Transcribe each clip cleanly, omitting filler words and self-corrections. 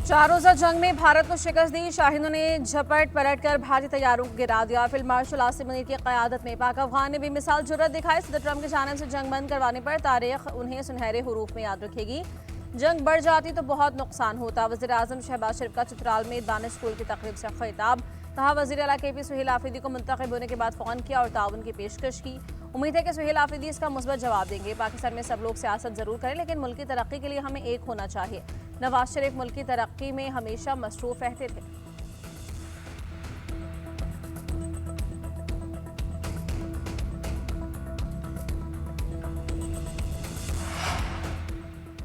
4 रोजा जंग में भारत को शिकस्त दी। शाहीनों ने झपट पलट कर भारतीय तैयारों को गिरा दिया। फील्ड मार्शल आसिम मुनीर की क़यादत में पाक अफगान ने भी मिसाल जुर्रत दिखाई। सदर ट्रंप की जानिब से जंग बंद करवाने पर तारीख उन्हें सुनहरे हुरूफ में याद रखेगी। जंग बढ़ जाती तो बहुत नुकसान होता। वज़ीर आज़म शहबाज शरीफ का चित्राल में दानिश स्कूल की तकरीब से खिताब। कहा वज़ीर आला KP सुहेल आफरीदी को मुंतखब होने के बाद फ़ोन किया और ताउन की पेशकश की। उम्मीद है कि सुहेल आफरीदी इसका मुस्बत जवाब देंगे। पाकिस्तान में सब लोग सियासत जरूर करें, लेकिन मुल्क की तरक्की के लिए हमें एक होना चाहिए। नवाज शरीफ मुल्क की तरक्की में हमेशा मसरूफ रहते थे।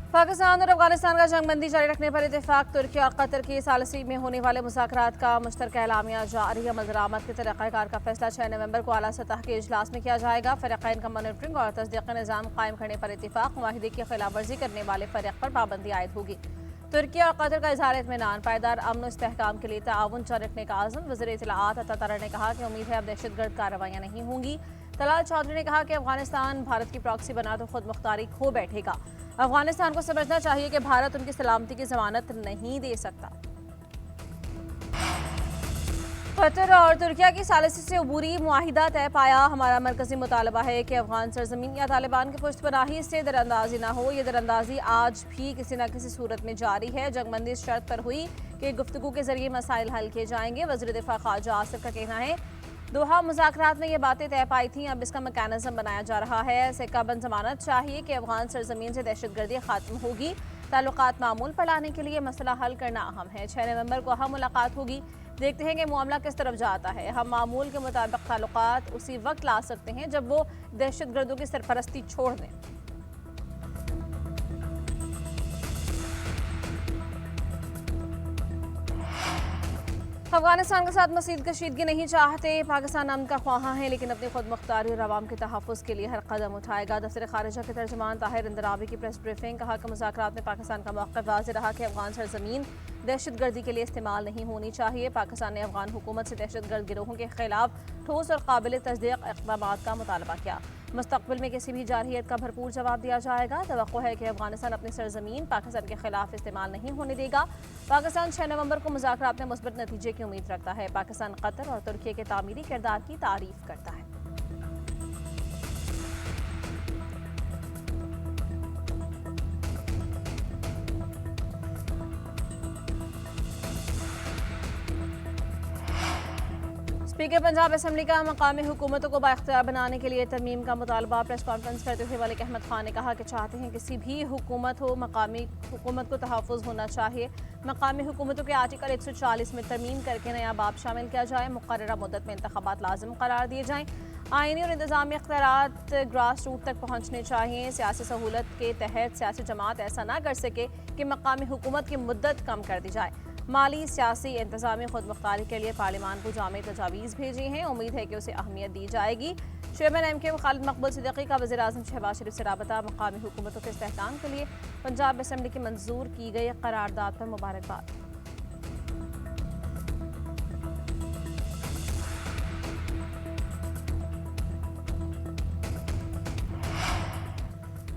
पाकिस्तान और अफगानिस्तान का जंगबंदी जारी रखने पर इत्तेफाक। तुर्की और कतर की सालसी में होने वाले मुज़ाकरात का मुश्तरका एलामिया जारी है। मज़रामत के तरीक़ाकार का फैसला 6 नवंबर को आला सतह के इजलास में किया जाएगा। फ़रीक़ैन का मॉनिटरिंग और तस्दीक़ी निज़ाम कायम करने पर इत्तेफाक। मुआहिदे की खिलाफ वर्जी करने वाले फ़रीक़ पर पाबंदी आयद होगी। तुर्की और कतर का इज़हार इत्मीनान। पायदार अमन और इस्तेहकाम के लिए ताउन जारी रखने का आज़म। वज़ीर इत्तलाआत अता तारा ने कहा कि उम्मीद है अब दहशतगर्द कार्रवाइयाँ नहीं होंगी। तलाल चौधरी ने कहा कि अफगानिस्तान भारत की प्रॉक्सी बना तो खुद मुख्तारी खो बैठेगा। अफगानिस्तान को समझना चाहिए कि भारत उनकी सलामती की जमानत नहीं दे सकता। कतर और तुर्किया की सालिसी से अबूरी मुआहिदा तय पाया। हमारा मरकजी मुतालबा है कि अफगान सरजमीन या तालिबान की पुश्तपनाही से दरअंदाजी न हो। ये दरअंदाजी आज भी किसी न किसी सूरत में जारी है। जंगबंदी इस शर्त पर हुई कि गुफ्तगू के जरिए मसाइल हल किए जाएंगे। वज़ीर दिफा ख्वाजा आसिफ का कहना है दोहा मुज़ाकरात में ये बातें तय पाई थी, अब इसका मैकेनिज्म बनाया जा रहा है। सिक्काबंद जमानत चाहिए कि अफगान सरजमीन से दहशतगर्दी खात्म होगी। ताल्लुकात मामूल पर लाने के लिए मसला हल करना अहम है। 6 नवंबर को अहम मुलाकात होगी। देखते हैं कि मामला किस तरफ जाता है। हम मामूल के मुताबिक ताल्लुकात उसी वक्त ला सकते हैं जब वो दहशतगर्दों की सरपरस्ती छोड़ दें। अफगानिस्तान के साथ मज़ीद कशीदगी नहीं चाहते। पाकिस्तान अमन का ख्वाहा है, लेकिन अपनी खुद मुख्तारी और आवाम के तहफ़्फ़ुज़ के लिए हर कदम उठाएगा। दफ्तर ख़ारिजा के तर्जुमान ताहिर इंदराबी की प्रेस ब्रीफिंग। कहा कि मुज़ाकरात में पाकिस्तान का मौक़िफ़ वाज़ेह रहा कि अफगान सरज़मीन दहशतगर्दी के लिए इस्तेमाल नहीं होनी चाहिए। पाकिस्तान ने अफगान हुकूमत से दहशतगर्द गिरोहों के खिलाफ ठोस और काबिल तस्दीक़ इक़दाम का मुतालबा किया। मुस्तक़बिल में किसी भी जारहियत का भरपूर जवाब दिया जाएगा। तवक्को है कि अफगानिस्तान अपनी सरजमीन पाकिस्तान के खिलाफ इस्तेमाल नहीं होने देगा। पाकिस्तान 6 नवंबर को मुज़ाकरात में मुस्बत नतीजे की उम्मीद रखता है। पाकिस्तान कतर और तुर्की के तामीरी किरदार की तारीफ करता है। स्पीकर पंजाब असम्बली का मकामी हुकूमतों को बाइख्तियार बनाने के लिए तरमीम का मुतालबा। प्रेस कॉन्फ्रेंस करते हुए मलिक अहमद खान ने कहा कि चाहते हैं किसी भी हुकूमत हो, मकामी हुकूमत को तहफ़्फ़ुज़ होना चाहिए। मकामी हुकूमतों के आर्टिकल 140 में तरमीम करके नया बाब शामिल किया जाए। मुक़र्ररा मुद्दत में इंतख़ाबात लाज़िम करार दिए जाएँ। आइनी और इंतज़ामी इख्तियारात ग्रास रूट तक पहुँचने चाहिए। सियासी सहूलत के तहत सियासी जमात ऐसा ना कर सके कि मकामी हुकूमत की मुद्दत कम कर दी जाए। माली सियासी इंतज़ामी खुद मुख्तारी के लिए पार्लियामान को जामे तजावीज़ भेजी हैं। उम्मीद है कि उसे अहमियत दी जाएगी। चेयरमैन MK खालिद मकबूल सिद्दीकी का वज़ीर आज़म शहबाज शरीफ से राबता। मकामी हुकूमतों के इस्तेहकाम के लिए पंजाब असम्बली की मंजूर की गई करारदाद पर मुबारकबाद।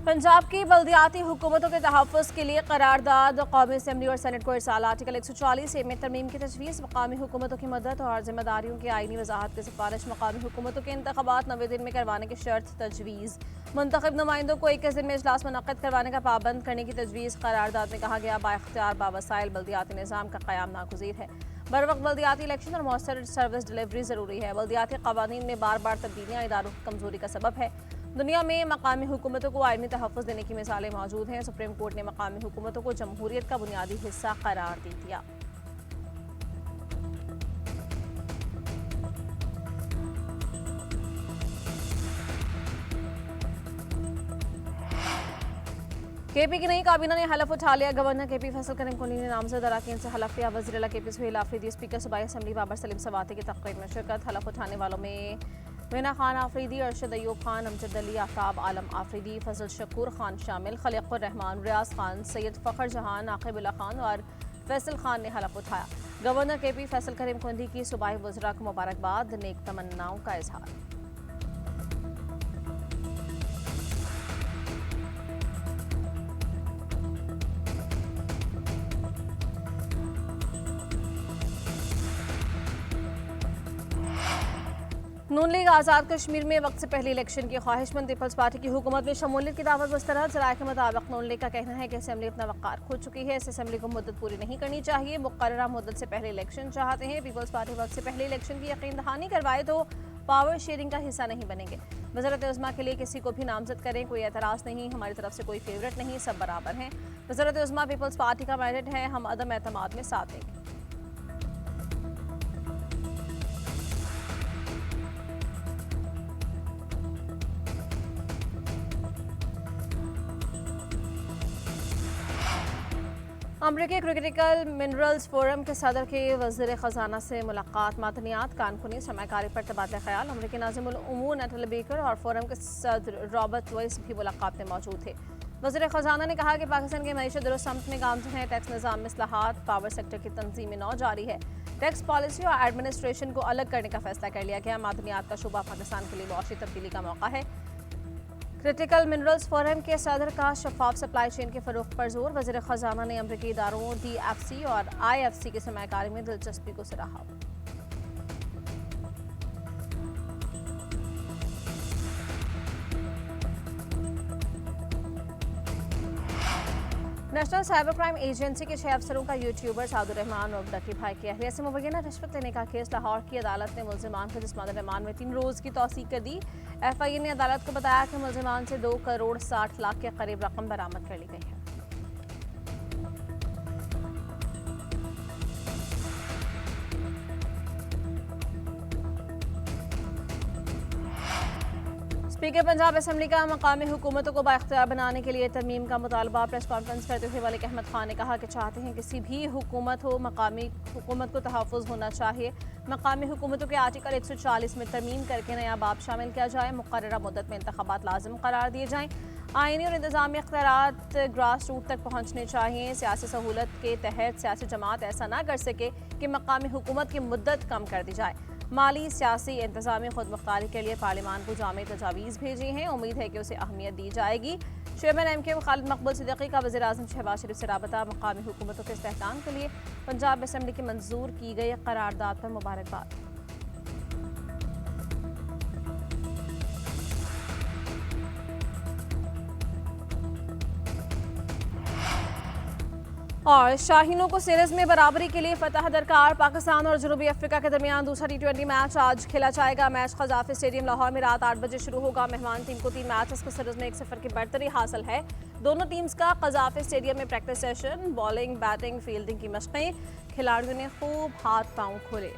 पंजाब की बल्दियाती हुकूमतों के तहफ़्फ़ुज़ के लिए करारदाद। कौमी असम्बली और सेनेट को इरसाल आर्टिकल 140A में तरमीम की तजवीज़। मकामी हुकूमतों की मदद और जिम्मेदारियों की आइनी वजाहत की सिफारिश। मकामी हुकूमतों के इंतख़ाबात 90 दिन में करवाने की शर्त तजवीज़। मुंतखब नुमाइंदों को 21 दिन में इजलास मुनक़्क़िद करवाने का पाबंद करने की तजवीज़। करारदाद में कहा गया बाइख्तियार बावसाइल बल्दियाती निज़ाम का क़याम नागुज़ीर है। बर वक्त बल्दियाती इलेक्शन और मौसर सर्विस डिलीवरी ज़रूरी है। बल्दियाती क़वानीन में बार बार तब्दीलियाँ इदारों की कमज़ोरी का सबब है। दुनिया में मकामी हुकूमतों को आइनी तहफ़्फ़ुज़ देने की मिसालें मौजूद हैं। सुप्रीम कोर्ट ने मकामी हुकूमतों को जमहूरियत का बुनियादी हिस्सा करार दे दिया। KP की नई काबीना ने हलफ उठा लिया। गवर्नर KP फैसल करीम कुंडी ने नामजद अरकान से हलफ लिया। वज़ीर आला KP सुहेल आफरीदी, स्पीकर सूबाई असम्बली बाबर सलीम सवाती की तकरीर में शिरकत। हलफ उठाने वालों में मीना खान आफरीदी, अरशद अयूब खान, अमजद अली, आफ्ताब आलम आफरीदी, फजल शकूर खान शामिल। खलीक़ुर रहमान, रियाज खान, सैयद फ़खर जहां, नाक़िबुल्लाह खान और फैसल खान ने हलफ उठाया। गवर्नर KP फैसल करीम कुंडी की सूबाई वज़रा को मुबारकबाद, नेक तमन्नाओं का इजहार। नून लीग आज़ाद कश्मीर में वक्त से पहले इलेक्शन की ख्वाहिशमंद पीपल्स पार्टी की हुकूमत में शमूलियत की दावत मुस्तरद। जराये के मुताबिक नून लीग का कहना है कि असेंबली अपना वक़ार खो चुकी है, इस असेंबली को मुद्दत पूरी नहीं करनी चाहिए। मुकर्ररा मुद्दत से पहले इलेक्शन चाहते हैं। पीपल्स पार्टी वक्त से पहले इलेक्शन की यकीन दहानी करवाए तो पावर शेयरिंग का हिस्सा नहीं बनेंगे। वज़ारत उज़्मा के लिए किसी को भी नामजद करें, कोई एतराज़ नहीं, हमारी तरफ से कोई फेवरेट नहीं, सब बराबर हैं। वज़ारत उज़्मा पीपल्स पार्टी का मैंडेट है, हम अदम एतमाद में साथ देंगे। अमरीकी क्रिटिकल मिनरल्स फोरम के सदर के वज़ीर ख़जाना से मुलाकात। मादनियात, कानूनी सरमाकारी पर तबादला ख्याल। अमरीकी नाज़िमुल उमूर नटल बेकर और फोरम के सदर रॉबर्ट वाइस भी मुलाकात में मौजूद थे। वज़ीर ख़जाना ने कहा कि पाकिस्तान की मईशत दुरुस्त समत में गामज़न है। टैक्स निज़ाम में इस्लाहात, पावर सेक्टर की तंजीम नौ जारी है। टैक्स पॉलिसी और एडमिनिस्ट्रेशन को अलग करने का फैसला कर लिया गया। मादनियात का शुबा पाकिस्तान के लिए मुआशी तब्दीली का मौका है। क्रिटिकल मिनरल्स फोरम के सदर का शफाफ सप्लाई चेन के फ़रोग़ पर जोर। वज़ीर ख़जाना ने अमरीकी इदारों DFC और IFC की सरमायाकारी में दिलचस्पी को सराहा। नेशनल साइबर क्राइम एजेंसी के 6 अफसरों का यूट्यूबर सादुर रहमान और डकी भाई की अहलिया से मुबैना रिश्वत लेने का केस। लाहौर की अदालत ने मुल्ज़िमान को जिस्मानी रिमांड में 3 रोज़ की तौसीक कर दी। FIA ने अदालत को बताया कि मुल्ज़िमान से 2 करोड़ 60 लाख के करीब रकम बरामद कर ली गई है। स्पीकर पंजाब असम्बली का मकामी हुकूमतों को बाइख्तियार बनाने के लिए तरमीम का मुतालबा। प्रेस कॉन्फ्रेंस करते हुए मलिक अहमद खान ने कहा कि चाहते हैं किसी भी हुकूमत हो, मकामी हुकूमत को तहफ़्फ़ुज़ होना चाहिए। मकामी हुकूमतों के आर्टिकल 140 में तरमीम करके नया बाब शामिल किया जाए। मुकर्ररा मुद्दत में इंतखाबात लाजिम करार दिए जाएँ। आइनी और इंतज़ामी इख्तियारात ग्रास रूट तक पहुँचने चाहिए। सियासी सहूलत के तहत सियासी जमात ऐसा ना कर सके कि मकामी हुकूमत की मुद्दत कम कर दी जाए। माली, सियासी, इंतज़ामी खुद मुख्तारी के लिए पार्लियामान को जामे तजावीज़ भेजी हैं। उम्मीद है कि उसे अहमियत दी जाएगी। चेयरमैन MK खालिद मकबूल सिद्दीकी का वज़ीर आज़म शहबाज शरीफ से राबता। मकामी हुकूमतों के इस्तेहकाम के लिए पंजाब असम्बली की मंजूर की गई करारदाद पर मुबारकबाद। और शाहीनों को सीरीज में बराबरी के लिए फतह दरकार। पाकिस्तान और जनूबी अफ्रीका के दरमियान दूसरा T20 मैच आज खेला जाएगा। मैच क़ज़ाफ़ी स्टेडियम लाहौर में रात 8 बजे शुरू होगा। मेहमान टीम को 3 मैचेस की सीरीज में 1-0 की बढ़तरी हासिल है। दोनों टीम्स का क़ज़ाफ़ी स्टेडियम में practice session, bowling, batting, fielding की मशक़ें। खिलाड़ियों ने खूब हाथ पांव खोले।